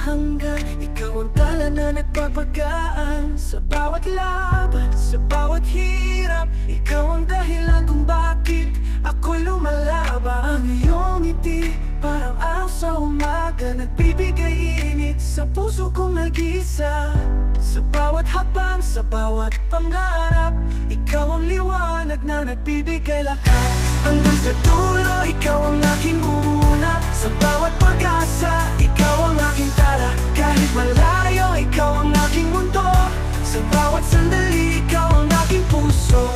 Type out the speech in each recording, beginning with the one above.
hanggan. Ikaw ang tala na nagpapagaan sa bawat laban, sa bawat hirap. Ikaw ang dahilan kung bakit ako'y lumalaban. Ang iyong ngiti, parang araw sa umaga, nagbibigay init sa puso kong nag-isa. Sa bawat habang, sa bawat pangarap, ikaw ang liwanag na nagbibigay lakas. Hanggang sa dulo, ikaw ang aking una. Sa bawat pag-asa, ikaw ang aking tala. Kahit malayo, ikaw ang aking mundo. Sa bawat sandali, ikaw ang aking puso.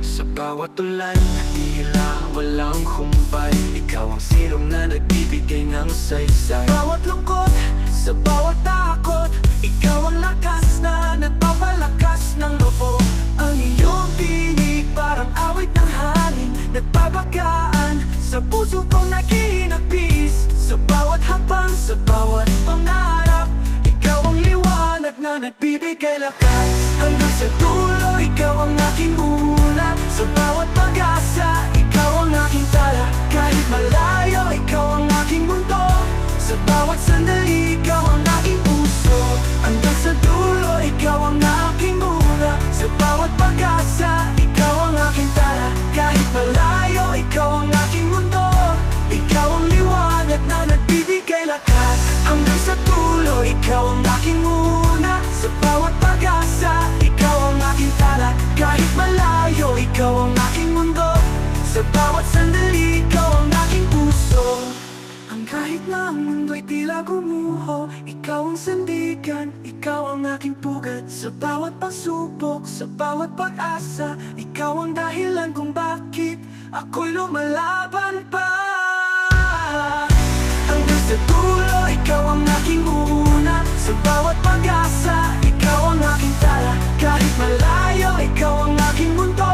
Sa bawat ulan, tila walang humpay, ikaw ang silong na nagbibigay ng saysay. Sa bawat lungkot, sa bawat takot, ikaw ang lakas na nagpapalakas ng loob. Ang iyong tinig, parang awit ng hangin, nagpapagaan sa puso kong nakikinagpis. Sa bawat habang, sa bawat pangarap, ikaw ang liwanag na nagbibigay lakas. Hanggang sa dulo, ikaw ang aking una. Sa bawat pag-asa, ikaw ang aking tala. Kahit malayo, ikaw ang aking mundo. Sa bawat sandali, ikaw ang aking puso. Hanggang sa dulo, ikaw ang aking una. Sa bawat pag-asa, ikaw ang aking tala. Kahit malayo, ikaw ang aking mundo. Ikaw ang liwanag na nagbibigay lakas. Hanggang sa dulo, ikaw ang aking una. Sa bawat pag-asa, ikaw ang aking tala. Kahit malayo, ikaw ang aking mundo. Sa bawat sandali, ikaw ang aking puso. Kahit na ang mundo'y tila gumuho, ikaw ang sandigan, ikaw ang aking pugad. Sa bawat pagsubok, sa bawat pag-asa, ikaw ang dahilan kung bakit ako'y lumalaban pa. Hanggang sa dulo, ikaw ang aking una. Sa bawat pag-asa, ikaw ang aking tala. Kahit malayo, ikaw ang aking mundo.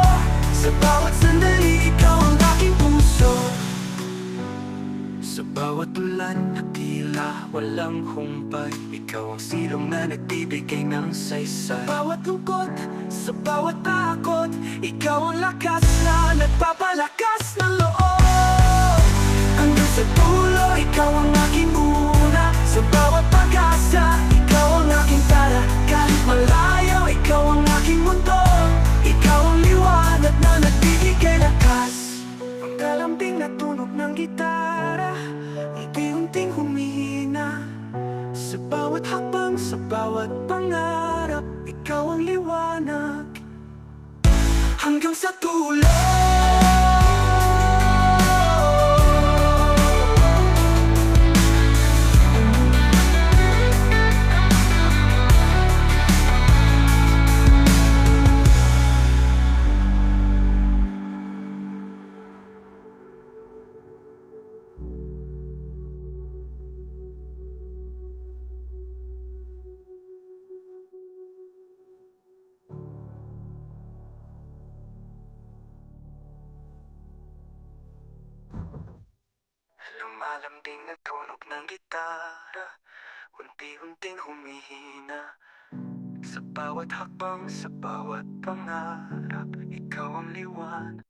Sa bawat sandali, ikaw ang aking puso. Sa bawat ulan na tila walang humpay, ikaw ang silong na nagbibigay ng saysay. Sa bawat lungkot, sa bawat takot, ikaw ang lakas na nagpapalakas ng loob. Hanggang sa dulo, ikaw ang aking una. Sa bawat pag-asa, ikaw ang aking tala. Kahit malayo, ikaw ang aking mundo. Ikaw ang liwanag na nagbibigay lakas. Ang kalambing na tunog ng gitara, unti-unting humihina. Sa bawat hakbang, sa bawat pangarap, ikaw ang liwanag. Hanggang sa dulo. Lumalambing na tunog ng gitara, unti-unting humihina. Sa bawat hakbang, sa bawat pangarap, ikaw ang liwanag.